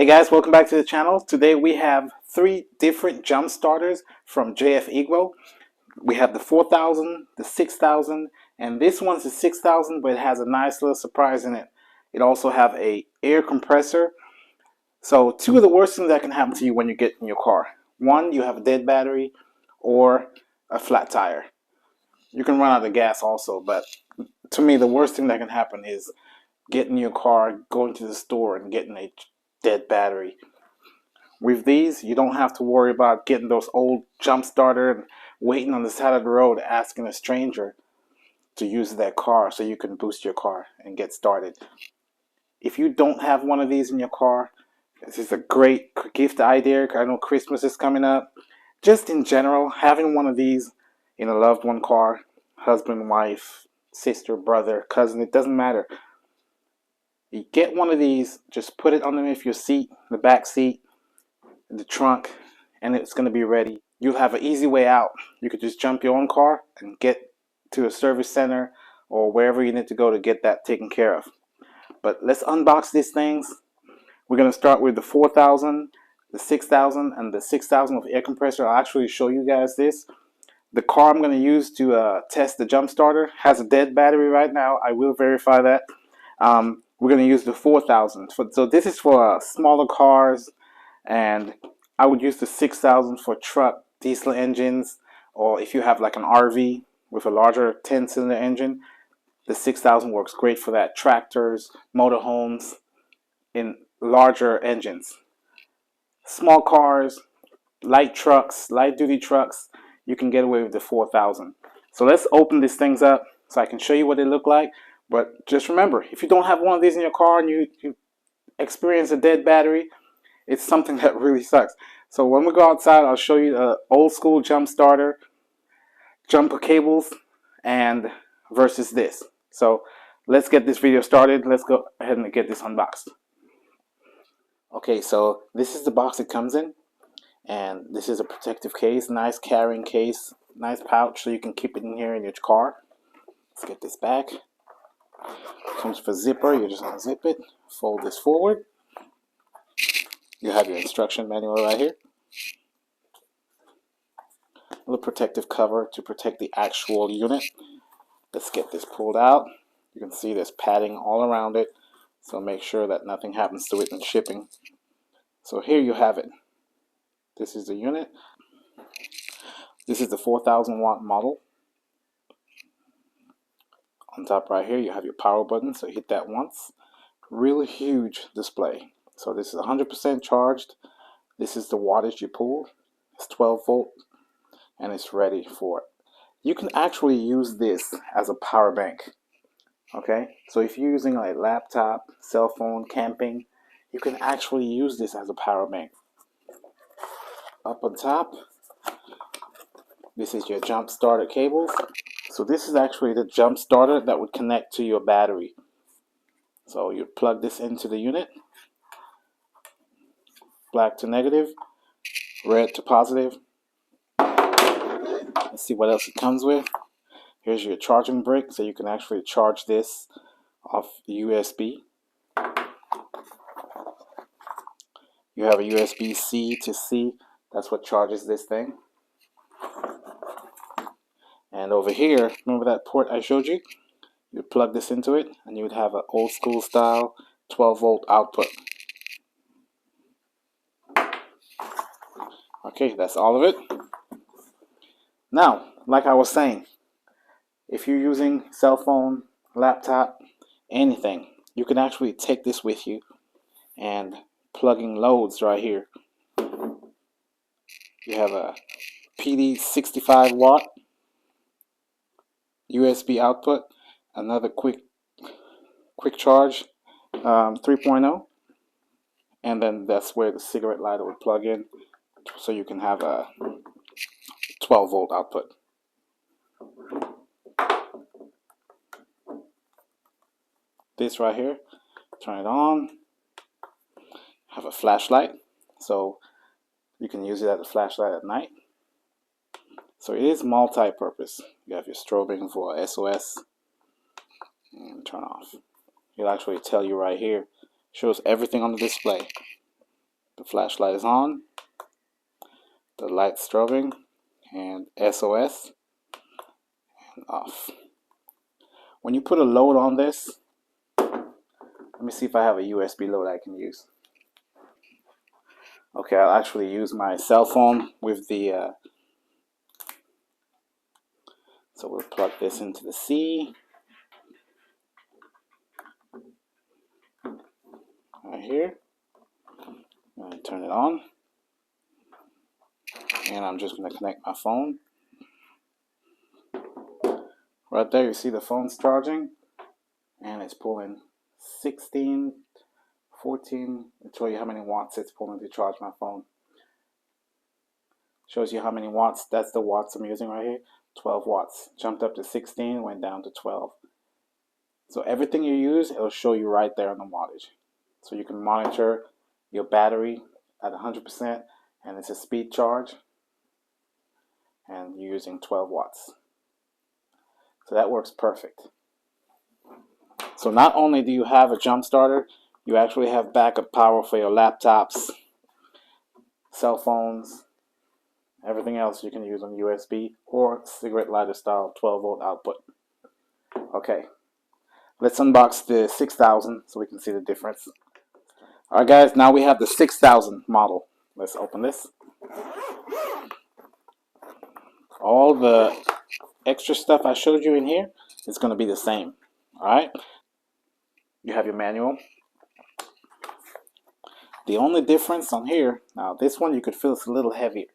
Hey guys, welcome back to the channel. Today we have three different jump starters from JF-EGWO. We have the 4000, the 6000, and this one's the 6000, but it has a nice little surprise in it. It also have a air compressor. So two of the worst things that can happen to you when you get in your car. One, you have a dead battery or a flat tire. You can run out of gas also, but to me the worst thing that can happen is getting in your car, going to the store and getting a dead battery. With these, you don't have to worry about getting those old jump starter and waiting on the side of the road asking a stranger to use that car so you can boost your car and get started. If you don't have one of these in your car, this is a great gift idea. I know Christmas is coming up. Just in general, having one of these in a loved one car, husband, wife, sister, brother, cousin, it doesn't matter. You get one of these, just put it underneath your seat, the back seat, the trunk, and it's going to be ready. You'll have an easy way out. You could just jump your own car and get to a service center or wherever you need to go to get that taken care of. But let's unbox these things. We're going to start with the 4000, the 6000, and the 6000 with air compressor. I'll actually show you guys this. The car I'm going to use to test the jump starter has a dead battery right now. I will verify that. We're going to use the 4000. So this is for smaller cars, and I would use the 6000 for truck, diesel engines, or if you have like an RV with a larger 10-cylinder engine, the 6000 works great for that. Tractors, motorhomes, in larger engines. Small cars, light trucks, light duty trucks, you can get away with the 4000. So let's open these things up so I can show you what they look like. But just remember, if you don't have one of these in your car and you experience a dead battery, it's something that really sucks. So when we go outside, I'll show you the old school jump starter, jumper cables, and versus this. So let's get this video started. Let's go ahead and get this unboxed. Okay, so this is the box it comes in, and this is a protective case, nice carrying case, nice pouch so you can keep it in here in your car. Let's get this back. Comes with a zipper. You just unzip it, fold this forward. You have your instruction manual right here. A little protective cover to protect the actual unit. Let's get this pulled out. You can see there's padding all around it, so make sure that nothing happens to it in shipping. So here you have it. This is the unit. This is the 4000 watt model. On top right here you have your power button, so hit that once. Really huge display. So this is 100% charged. This is the wattage you pull. It's 12 volt and it's ready for it. You can actually use this as a power bank. Okay, so if you're using a laptop, cell phone, camping, you can actually use this as a power bank. Up on top, this is your jump starter cables. So this is actually the jump starter that would connect to your battery. So you plug this into the unit, black to negative, red to positive. Let's see what else it comes with. Here's your charging brick, so you can actually charge this off USB. You have a USB-C to C, that's what charges this thing. And over here, remember that port I showed you? You plug this into it and you would have an old school style 12 volt output. Okay, that's all of it. Now, like I was saying, if you're using cell phone, laptop, anything, you can actually take this with you and plugging loads right here. You have a PD 65 watt USB output, another quick charge 3.0, and then that's where the cigarette lighter would plug in, so you can have a 12 volt output. This right here, turn it on, have a flashlight, so you can use it as a flashlight at night. So it is multi-purpose. You have your strobing for SOS, and turn off. It'll actually tell you right here, shows everything on the display. The flashlight is on, the light strobing, and SOS, and off. When you put a load on this, let me see if I have a USB load I can use. Okay, I'll actually use my cell phone with the, so we'll plug this into the C. Right here. And turn it on. And I'm just going to connect my phone. Right there, you see the phone's charging. And it's pulling 16, 14. I'll show you how many watts it's pulling to charge my phone. Shows you how many watts. That's the watts I'm using right here. 12 watts. Jumped up to 16, went down to 12. So everything you use, it'll show you right there on the wattage. So you can monitor your battery at 100%, and it's a speed charge, and you're using 12 watts. So that works perfect. So not only do you have a jump starter, you actually have backup power for your laptops, cell phones, everything else you can use on USB or cigarette lighter style 12-volt output. Okay, let's unbox the 6000 so we can see the difference. Alright guys, now we have the 6000 model. Let's open this. All the extra stuff I showed you in here is going to be the same. Alright, you have your manual. The only difference on here, now this one you could feel it's a little heavier,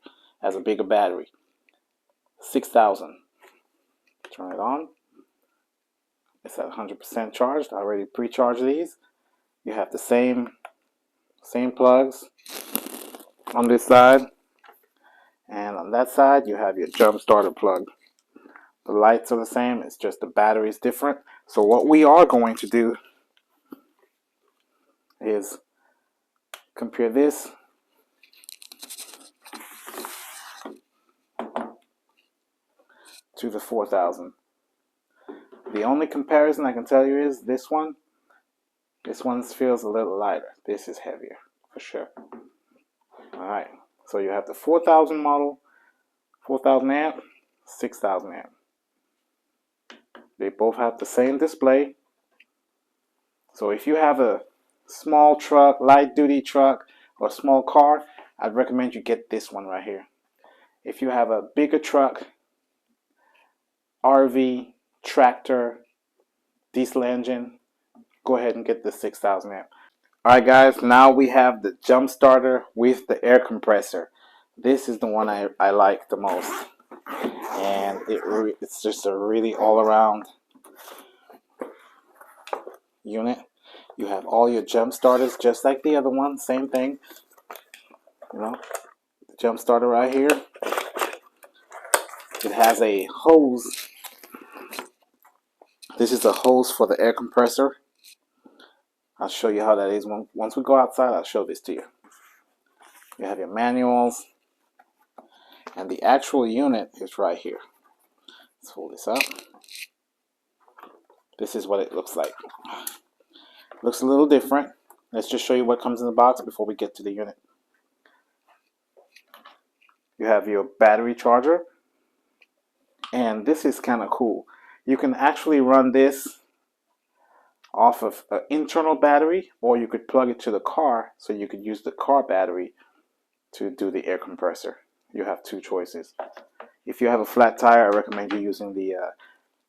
has a bigger battery. 6000. Turn it on. It's at 100% charged. I already pre-charged these. You have the same plugs on this side, and on that side you have your jump starter plug. The lights are the same, it's just the battery is different. So what we are going to do is compare this to the 4000. The only comparison I can tell you is this one feels a little lighter. This is heavier for sure. Alright, so you have the 4000 model, 4000 amp, 6000 amp. They both have the same display. So if you have a small truck, light duty truck, or small car, I'd recommend you get this one right here. If you have a bigger truck, RV, tractor, diesel engine, go ahead and get the 6000 amp. Alright guys, now we have the jump starter with the air compressor. This is the one I like the most. And it's just a really all-around unit. You have all your jump starters just like the other one, same thing. You know, the jump starter right here. It has a hose. This is a hose for the air compressor. I'll show you how that is. Once we go outside, I'll show this to you. You have your manuals. And the actual unit is right here. Let's hold this up. This is what it looks like. Looks a little different. Let's just show you what comes in the box before we get to the unit. You have your battery charger. And this is kind of cool. You can actually run this off of an internal battery, or you could plug it to the car, so you could use the car battery to do the air compressor. You have two choices. If you have a flat tire, I recommend you using the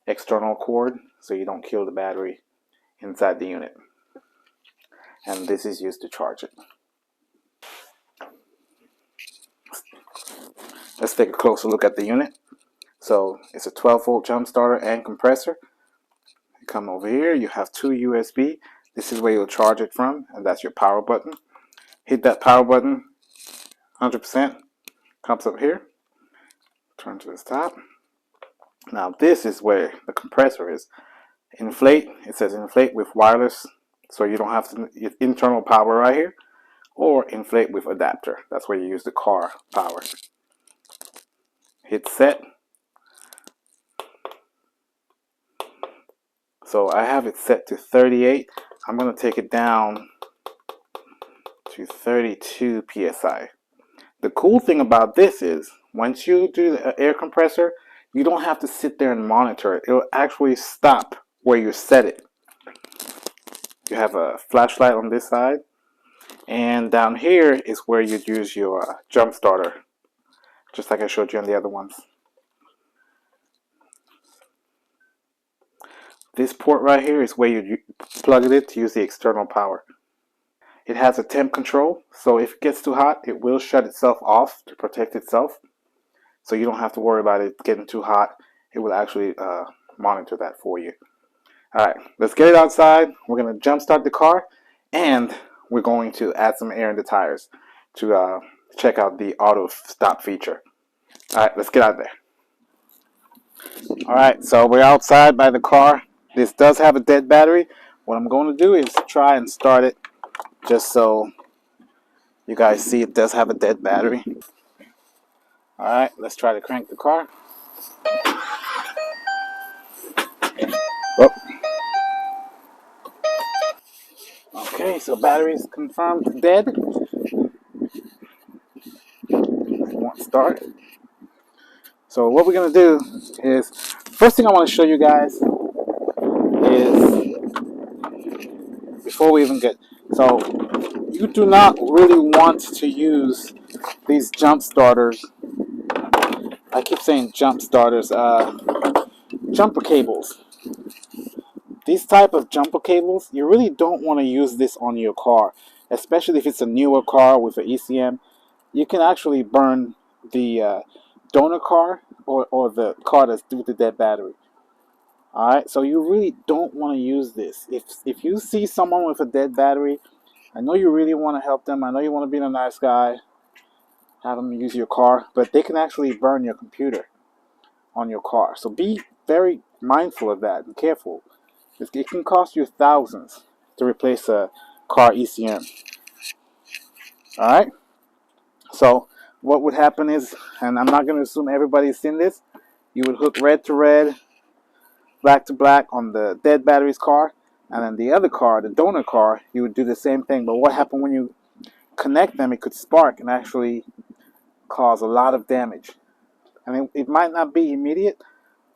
external cord so you don't kill the battery inside the unit. And this is used to charge it. Let's take a closer look at the unit. So it's a 12-volt jump starter and compressor. You come over here, you have two USB. This is where you'll charge it from, and that's your power button. Hit that power button, 100%, comes up here. Turn to this top. Now this is where the compressor is. Inflate, it says inflate with wireless, so you don't have to internal power right here, or inflate with adapter. That's where you use the car power. Hit set. So I have it set to 38. I'm going to take it down to 32 psi. The cool thing about this is once you do the air compressor, you don't have to sit there and monitor it. It'll actually stop where you set it. You have a flashlight on this side, and down here is where you'd use your jump starter, just like I showed you on the other ones. This port right here is where you plug it in to use the external power. It has a temp control, so if it gets too hot, it will shut itself off to protect itself. So you don't have to worry about it getting too hot. It will actually monitor that for you. Alright, let's get it outside. We're going to jump start the car, and we're going to add some air in the tires to check out the auto stop feature. Alright, let's get out there. Alright, so we're outside by the car. This does have a dead battery. What I'm going to do is try and start it just so you guys see it does have a dead battery. Alright, let's try to crank the car. Oh. Okay, so battery is confirmed dead. Won't start. So what we're going to do is, first thing I want to show you guys is, before we even get, so you do not really want to use these jump starters. I keep saying jump starters, jumper cables. These type of jumper cables, you really don't want to use this on your car, especially if it's a newer car with an ECM. You can actually burn the donor car or the car that's due to dead battery. Alright, so you really don't want to use this. If you see someone with a dead battery, I know you really want to help them. I know you want to be a nice guy, have them use your car, but they can actually burn your computer on your car. So be very mindful of that and careful. It can cost you thousands to replace a car ECM. Alright? So what would happen is, and I'm not going to assume everybody's seen this, you would hook red to red, black to black on the dead battery's car, and then the other car, the donor car, you would do the same thing. But what happened when you connect them, it could spark and actually cause a lot of damage. And it might not be immediate,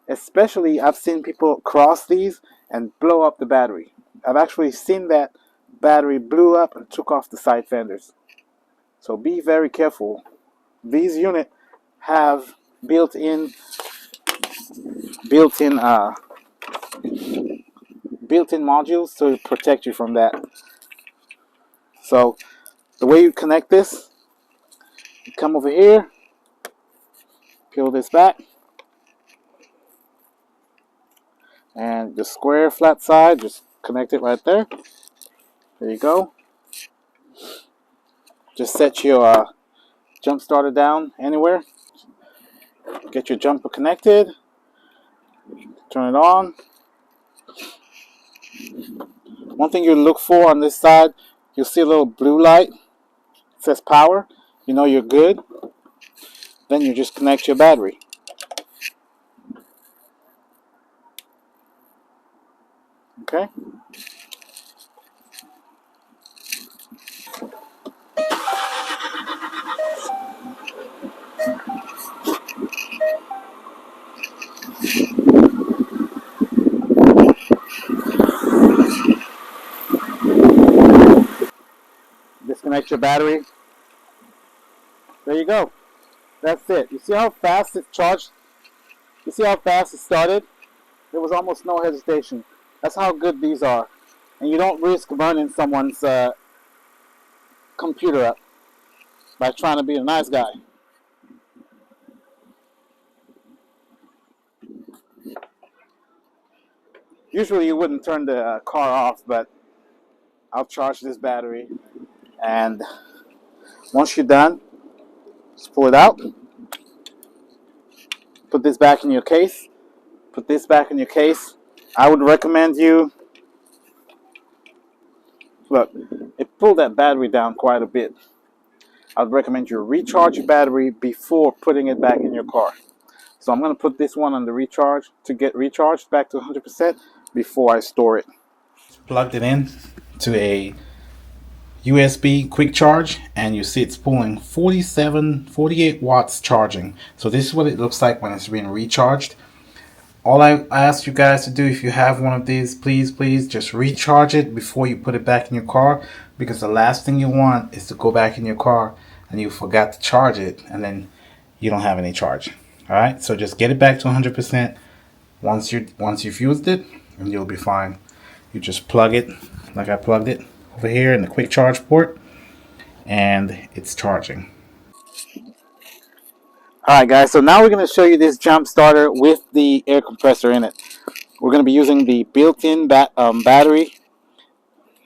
especially I've seen people cross these and blow up the battery. I've actually seen that battery blew up and took off the side fenders. So be very careful. These units have built-in modules to protect you from that. So the way you connect this, you come over here, peel this back, and the square flat side, just connect it right there. There you go. Just set your jump starter down anywhere. Get your jumper connected. Turn it on. One thing you look for on this side, you'll see a little blue light. It says power. You know you're good. Then you just connect your battery. Okay. Disconnect your battery. There you go. That's it. You see how fast it charged? You see how fast it started? There was almost no hesitation. That's how good these are. And you don't risk burning someone's computer up by trying to be a nice guy. Usually you wouldn't turn the car off, but I'll charge this battery. And once you're done, just pull it out. Put this back in your case. Put this back in your case. I would recommend you, look, it pulled that battery down quite a bit. I would recommend you recharge your battery before putting it back in your car. So I'm going to put this one on the recharge to get recharged back to 100% before I store it. Plugged it in to a USB quick charge, and you see it's pulling 48 watts charging. So this is what it looks like when it's being recharged. All I ask you guys to do, if you have one of these, please just recharge it before you put it back in your car, because the last thing you want is to go back in your car and you forgot to charge it and then you don't have any charge. Alright, so just get it back to 100% once you've used it, and you'll be fine. You just plug it like I plugged it over here in the quick charge port, and it's charging. Alright guys, so now we're going to show you this jump starter with the air compressor in it. We're going to be using the built-in battery.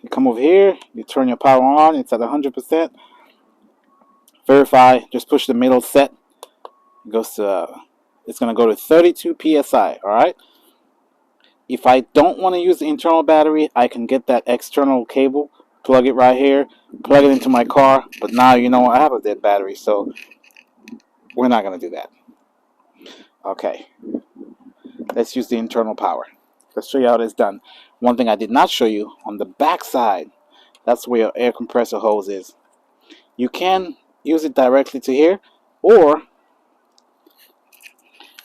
You come over here, you turn your power on, it's at 100%. Verify, just push the middle set. It goes to, it's going to go to 32 psi, alright? If I don't want to use the internal battery, I can get that external cable, plug it right here, plug it into my car, but now you know I have a dead battery, so we're not going to do that. Okay, let's use the internal power. Let's show you how it's done. One thing I did not show you, on the back side, that's where your air compressor hose is. You can use it directly to here, or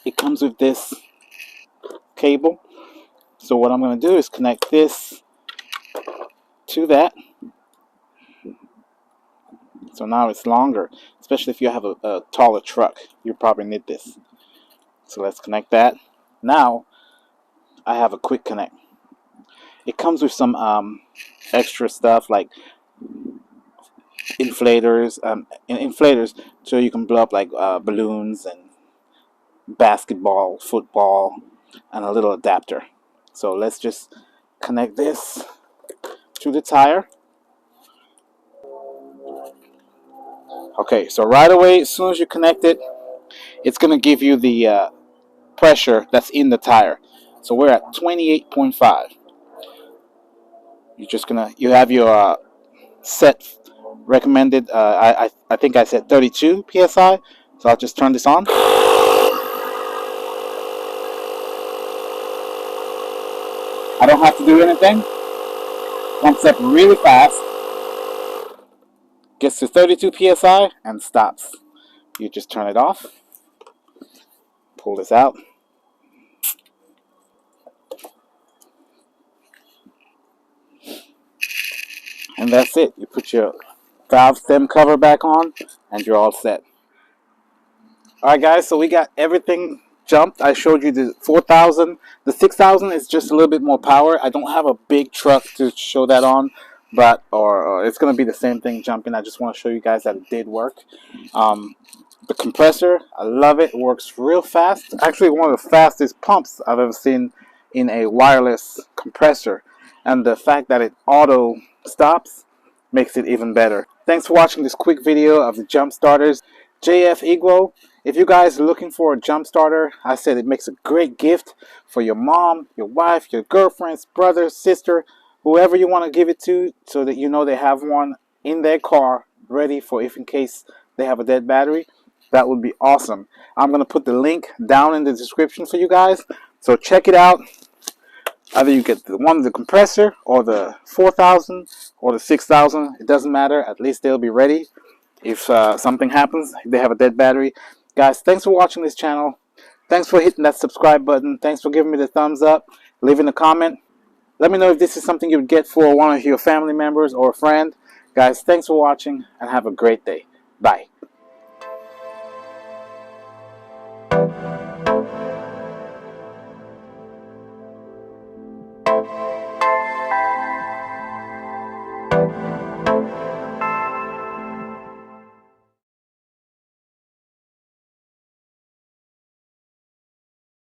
it comes with this cable. So what I'm going to do is connect this to that. So now it's longer, especially if you have a taller truck. You probably need this. So let's connect that. Now I have a quick connect. It comes with some extra stuff like inflators, so you can blow up like balloons and basketball, football, and a little adapter. So let's just connect this to the tire. Okay, so right away, as soon as you connect it, it's going to give you the pressure that's in the tire. So we're at 28.5. You have your set recommended. I think I said 32 psi. So I'll just turn this on. I don't have to do anything. Pumps up really fast. Gets to 32 psi and stops. You just turn it off. Pull this out. And that's it. You put your valve stem cover back on and you're all set. Alright guys, so we got everything jumped. I showed you the 4,000. The 6,000 is just a little bit more power. I don't have a big truck to show that on, but or it's going to be the same thing jumping. I just want to show you guys that it did work. The compressor, I love it. It works real fast. Actually, one of the fastest pumps I've ever seen in a wireless compressor. And the fact that it auto stops makes it even better. Thanks for watching this quick video of the jump starters. JF-EGWO. If you guys are looking for a jump starter, I said it makes a great gift for your mom, your wife, your girlfriend's brother, sister, whoever you want to give it to, so that you know they have one in their car ready for if in case they have a dead battery. That would be awesome. I'm going to put the link down in the description for you guys. So check it out. Either you get the compressor or the 4,000 or the 6,000. It doesn't matter. At least they'll be ready if something happens. If they have a dead battery. Guys, thanks for watching this channel. Thanks for hitting that subscribe button. Thanks for giving me the thumbs up. Leaving a comment. Let me know if this is something you'd get for one of your family members or a friend. Guys, thanks for watching and have a great day. Bye.